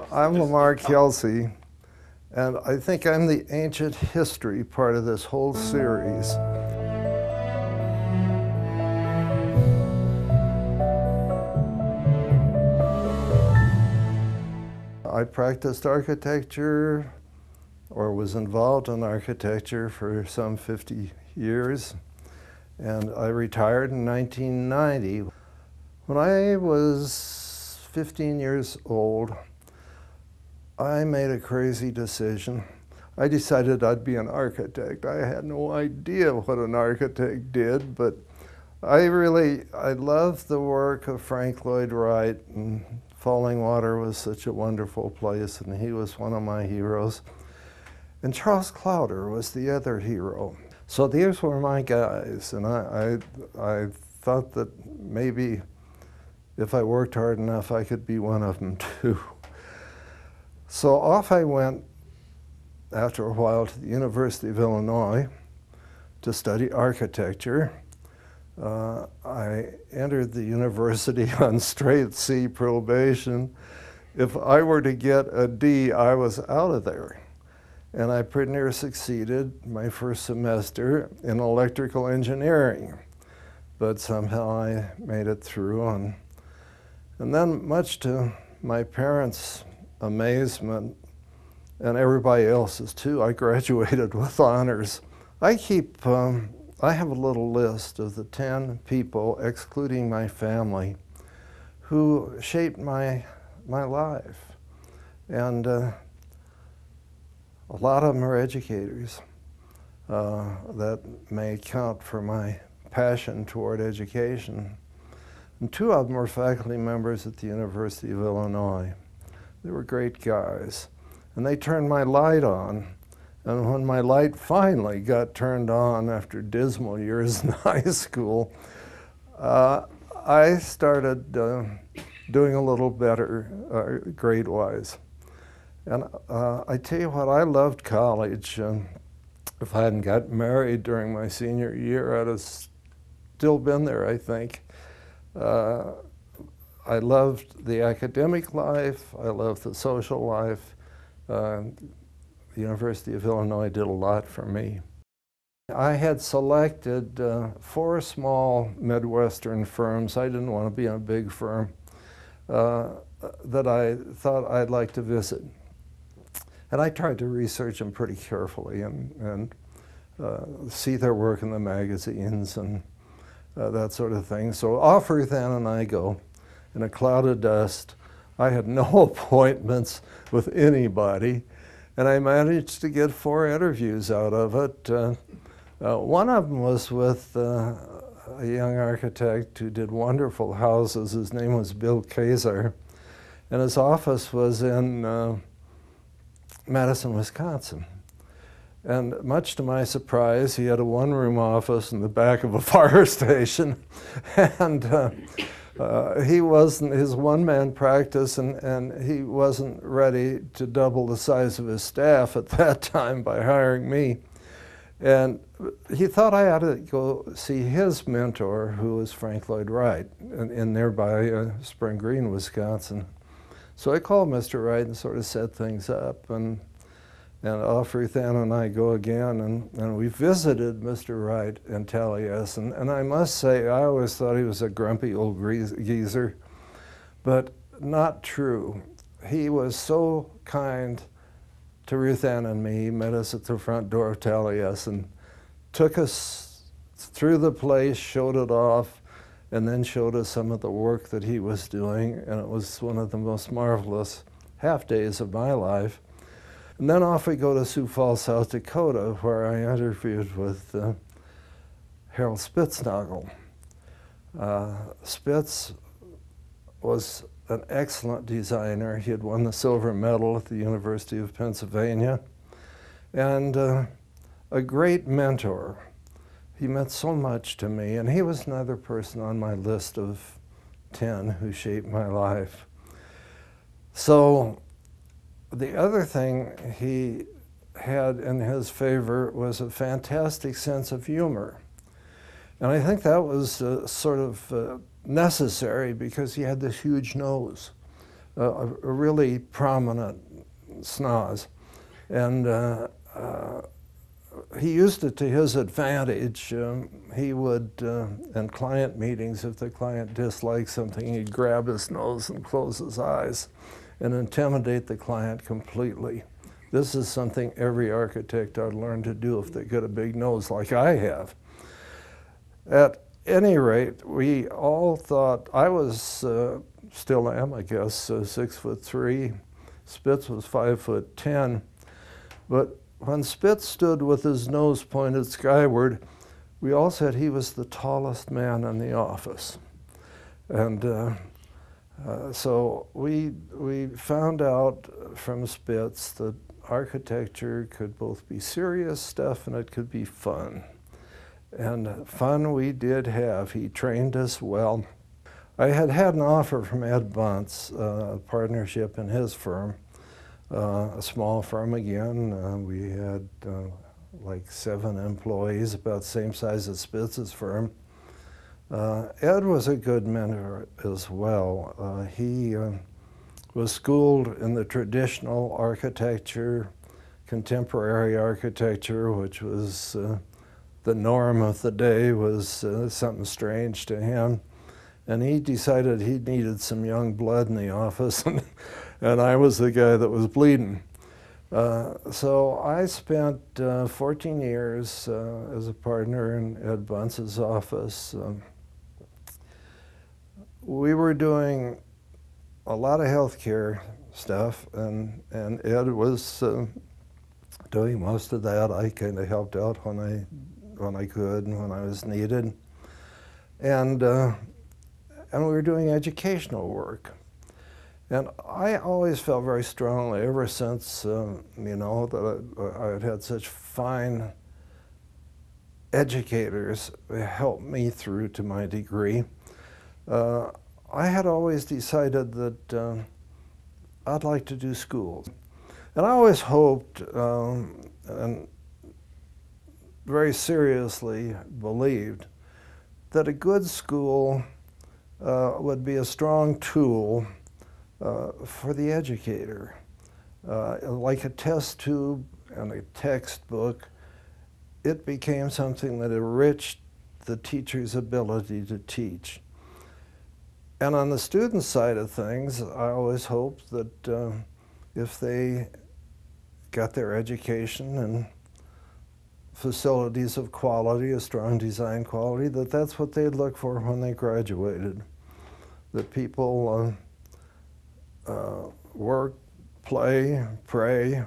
I'm Lamar, Kelsey, and I think I'm the ancient history part of this whole series. I practiced architecture, or was involved in architecture for some 50 years, and I retired in 1990. When I was 15 years old, I made a crazy decision. I decided I'd be an architect. I had no idea what an architect did, but I loved the work of Lloyd Wright, and Falling Water was such a wonderful place, and he was one of my heroes. And Charles Clowder was the other hero. So these were my guys, and I thought that maybe if I worked hard enough, I could be one of them too. So off I went after a while to the University of Illinois to study architecture. I entered the university on straight C probation. If I were to get a D, I was out of there. And I pretty near succeeded my first semester in electrical engineering. But somehow I made it through. And then, much to my parents' amazement, and everybody else's too, I graduated with honors. I have a little list of the 10 people, excluding my family, who shaped my life. And a lot of them are educators. That may count for my passion toward education. And 2 of them were faculty members at the University of Illinois. They were great guys. And they turned my light on. And when my light finally got turned on after dismal years in high school, I started doing a little better grade-wise. And I tell you what, I loved college. If I hadn't gotten married during my senior year, I'd have still been there, I think. I loved the academic life. I loved the social life. The University of Illinois did a lot for me. I had selected 4 small Midwestern firms. I didn't want to be in a big firm that I thought I'd like to visit. And I tried to research them pretty carefully and see their work in the magazines and that sort of thing. So off Ruth Ann and I go in a cloud of dust. I had no appointments with anybody, and I managed to get 4 interviews out of it. One of them was with a young architect who did wonderful houses. His name was Bill Kaiser, and his office was in Madison, Wisconsin. And much to my surprise, he had a 1-room office in the back of a fire station. And he wasn't, his one-man practice, and he wasn't ready to double the size of his staff at that time by hiring me. And he thought I ought to go see his mentor, who was Lloyd Wright, in nearby Spring Green, Wisconsin. So I called Mr. Wright and sort of set things up, and off Ruth Ann and I go again, and we visited Mr. Wright in Taliesin. And I must say, I always thought he was a grumpy old geezer, but not true. He was so kind to Ruth Ann and me. He met us at the front door of Taliesin, took us through the place, showed it off, and then showed us some of the work that he was doing, and it was one of the most marvelous half days of my life. And then off we go to Sioux Falls, South Dakota, where I interviewed with Harold Spitznagel. Spitz was an excellent designer. He had won the silver medal at the University of Pennsylvania, and a great mentor. He meant so much to me, and he was another person on my list of 10 who shaped my life. So the other thing he had in his favor was a fantastic sense of humor. And I think that was sort of necessary because he had this huge nose. a really prominent schnoz. And he used it to his advantage. He would, in client meetings, if the client disliked something, he'd grab his nose and close his eyes and intimidate the client completely. This is something every architect ought to learn to do if they get a big nose like I have. At any rate, we all thought, I was, still am, I guess, 6'3". Spitz was 5'10". But when Spitz stood with his nose pointed skyward, we all said he was the tallest man in the office. And so we found out from Spitz that architecture could both be serious stuff and it could be fun. And fun we did have. He trained us well. I had an offer from Ed Bunce, a partnership in his firm, a small firm again. We had like 7 employees, about the same size as Spitz's firm. Ed was a good mentor as well. He was schooled in the traditional architecture, contemporary architecture, which was the norm of the day, was something strange to him. And he decided he needed some young blood in the office, and I was the guy that was bleeding. So I spent 14 years as a partner in Ed Bunce's office. We were doing a lot of healthcare stuff, and Ed was doing most of that. I kind of helped out when I could and when I was needed. And we were doing educational work. And I always felt very strongly, ever since, you know, that I had had such fine educators help me through to my degree. I had always decided that I'd like to do schools. And I always hoped and very seriously believed that a good school would be a strong tool for the educator. Like a test tube and a textbook, it became something that enriched the teacher's ability to teach. And on the student side of things, I always hoped that if they got their education and facilities of quality, a strong design quality, that that's what they'd look for when they graduated. That people work, play, pray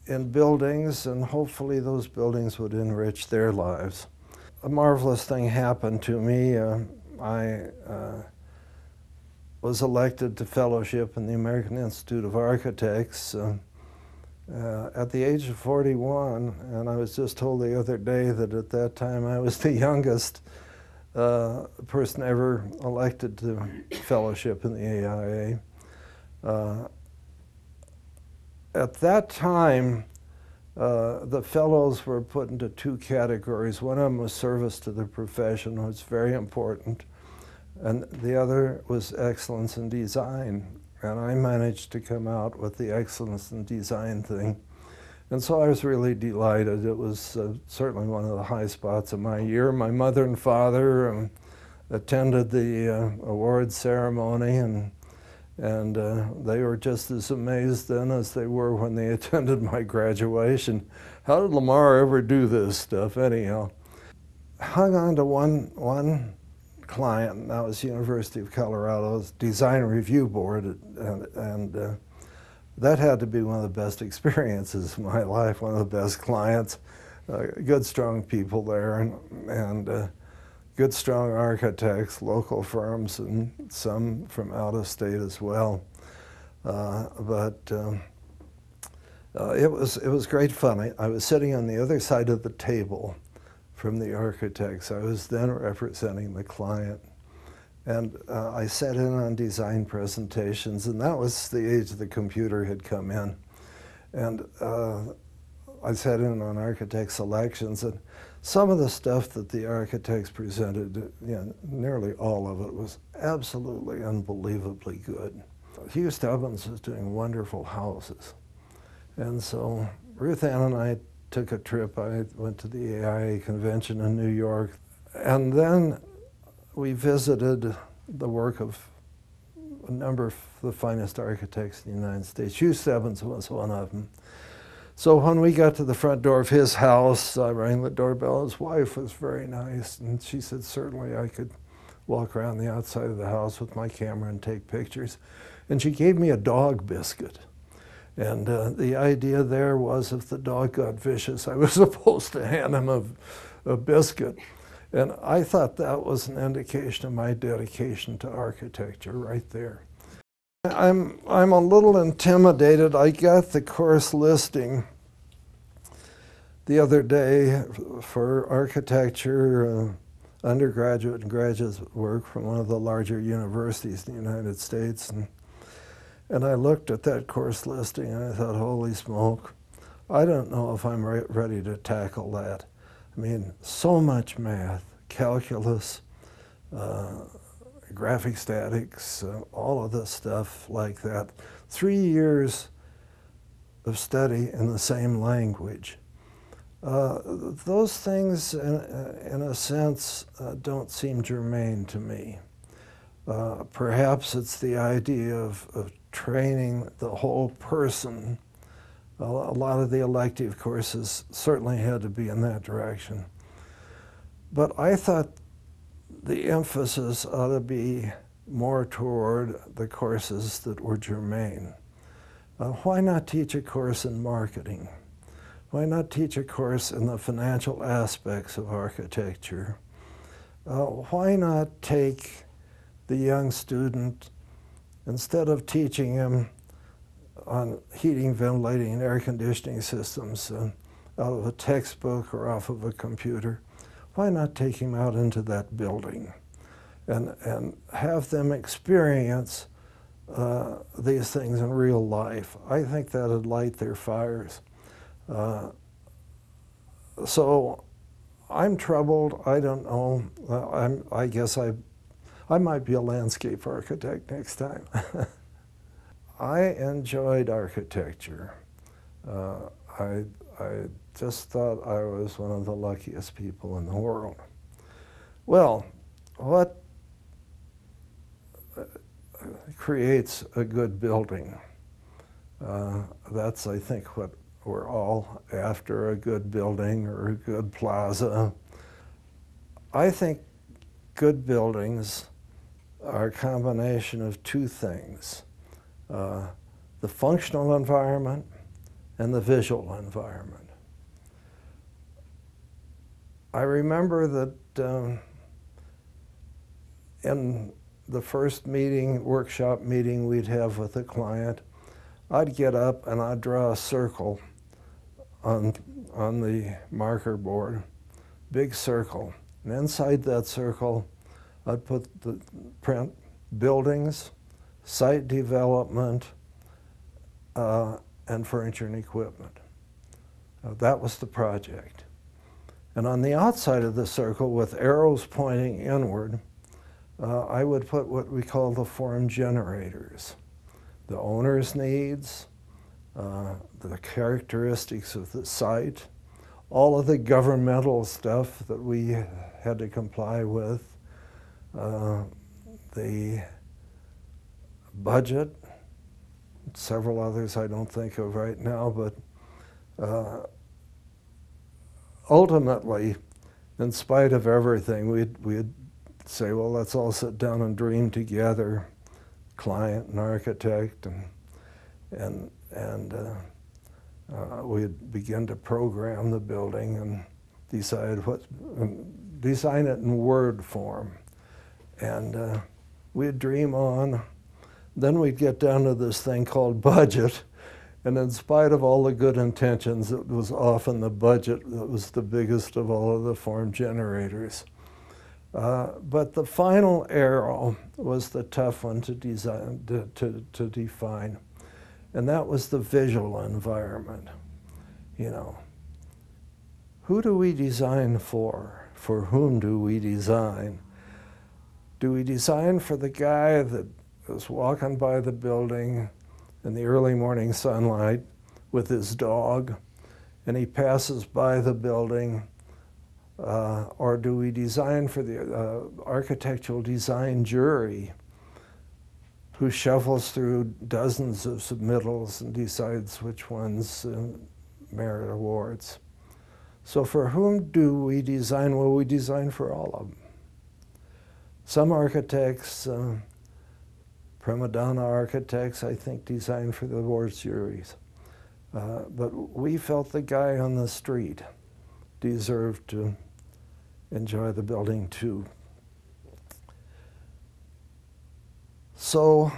in buildings, and hopefully those buildings would enrich their lives. A marvelous thing happened to me. I was elected to fellowship in the American Institute of Architects at the age of 41, and I was just told the other day that at that time I was the youngest person ever elected to fellowship in the AIA. At that time, the fellows were put into 2 categories. One of them was service to the profession, which was very important, and the other was excellence in design. And I managed to come out with the excellence in design thing. And so I was really delighted. It was certainly one of the high spots of my year. My mother and father attended the awards ceremony, and they were just as amazed then as they were when they attended my graduation. How did Lamar ever do this stuff anyhow? Hung on to one client, and that was University of Colorado's Design Review Board, and that had to be one of the best experiences of my life, one of the best clients. Good, strong people there, and good, strong architects, local firms, and some from out of state as well. It was great fun. I was sitting on the other side of the table from the architects. I was then representing the client. And I sat in on design presentations, and that was the age the computer had come in. And I sat in on architect selections, and some of the stuff that the architects presented, nearly all of it was absolutely unbelievably good. Hugh Stubbins was doing wonderful houses. And so Ruth Ann and I took a trip. I went to the AIA convention in New York. And then we visited the work of a number of the finest architects in the United States. Hugh Stubbins was one of them. So when we got to the front door of his house, I rang the doorbell. His wife was very nice, and she said certainly I could walk around the outside of the house with my camera and take pictures. And she gave me a dog biscuit. And the idea there was if the dog got vicious, I was supposed to hand him a biscuit. And I thought that was an indication of my dedication to architecture right there. I'm a little intimidated. I got the course listing the other day for architecture, undergraduate and graduate work from one of the larger universities in the United States. And I looked at that course listing and I thought, holy smoke, I don't know if I'm ready to tackle that. I mean, so much math, calculus, graphic statics, all of this stuff like that. 3 years of study in the same language. Those things, in a sense, don't seem germane to me. Perhaps it's the idea of training the whole person. A lot of the elective courses certainly had to be in that direction. But I thought the emphasis ought to be more toward the courses that were germane. Why not teach a course in marketing? Why not teach a course in the financial aspects of architecture? Why not take the young student, instead of teaching him on heating, ventilating, and air conditioning systems out of a textbook or off of a computer, why not take him out into that building and have them experience these things in real life? I think that would light their fires. So I'm troubled. I don't know. I guess I might be a landscape architect next time. I enjoyed architecture. I just thought I was one of the luckiest people in the world. Well, what creates a good building? That's, I think, what we're all after, a good building or a good plaza. I think good buildings are a combination of two things, the functional environment and the visual environment. I remember that in the first meeting, workshop meeting we'd have with a client, I'd get up and I'd draw a circle on the marker board, big circle. And inside that circle, I'd put the print buildings, site development, and furniture and equipment. That was the project. And on the outside of the circle, with arrows pointing inward, I would put what we call the form generators. The owner's needs, the characteristics of the site, all of the governmental stuff that we had to comply with, the budget, several others I don't think of right now, but ultimately, in spite of everything, we'd say, well, let's all sit down and dream together, client and architect, and we'd begin to program the building and design it in word form. And we'd dream on. Then we'd get down to this thing called budget. And in spite of all the good intentions, it was often the budget that was the biggest of all of the form generators. But the final arrow was the tough one to design, to define. And that was the visual environment. You know, Who do we design for? For whom do we design? Do we design for the guy that is walking by the building in the early morning sunlight with his dog, and he passes by the building? Or do we design for the architectural design jury who shuffles through dozens of submittals and decides which ones merit awards? So for whom do we design? Well, we design for all of them. Some architects, prima donna architects, I think, design for the awards juries. But we felt the guy on the street deserved to enjoy the building too. So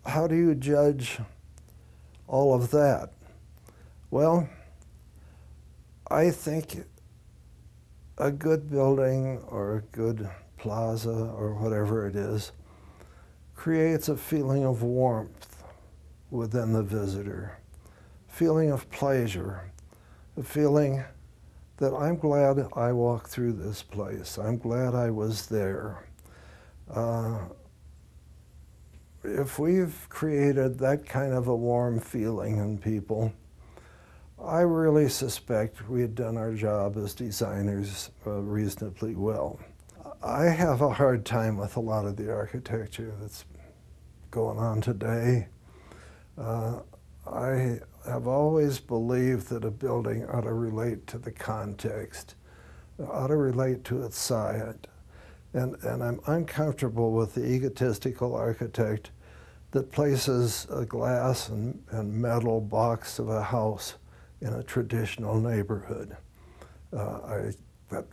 how do you judge all of that? Well, I think a good building or a good plaza or whatever it is creates a feeling of warmth within the visitor, feeling of pleasure, a feeling that I'm glad I walked through this place. I'm glad I was there. If we've created that kind of a warm feeling in people, I really suspect we had done our job as designers reasonably well. I have a hard time with a lot of the architecture that's going on today. I have always believed that a building ought to relate to the context, ought to relate to its site. And I'm uncomfortable with the egotistical architect that places a glass and metal box of a house in a traditional neighborhood. That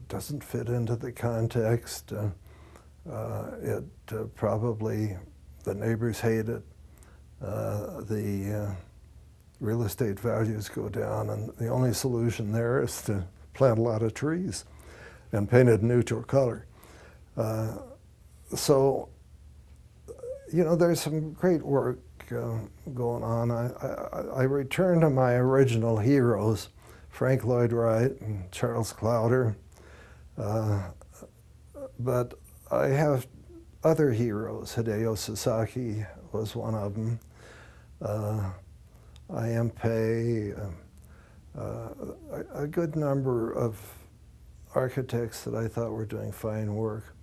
doesn't fit into the context. Probably the neighbors hate it. The real estate values go down, and the only solution there is to plant a lot of trees and paint it a neutral color. So, you know, there's some great work going on. I return to my original heroes, Frank Lloyd Wright and Charles Clowder, but I have other heroes. Hideo Sasaki was one of them. I.M. Pei, a good number of architects that I thought were doing fine work.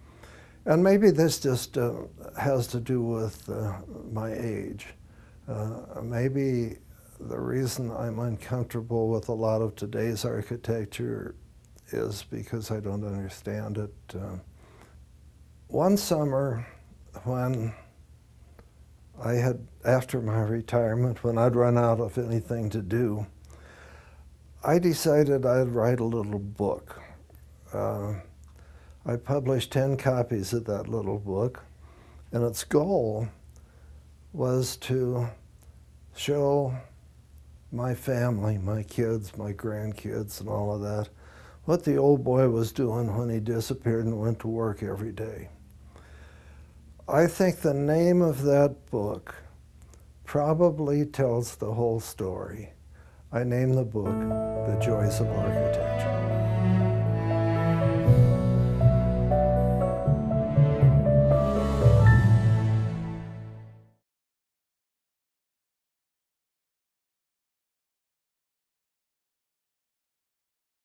And maybe this just has to do with my age. Maybe the reason I'm uncomfortable with a lot of today's architecture is because I don't understand it. One summer when I had, after my retirement, when I'd run out of anything to do, I decided I'd write a little book. I published 10 copies of that little book, and its goal was to show my family, my kids, my grandkids, and all of that, what the old boy was doing when he disappeared and went to work every day. I think the name of that book probably tells the whole story. I named the book The Joys of Architecture.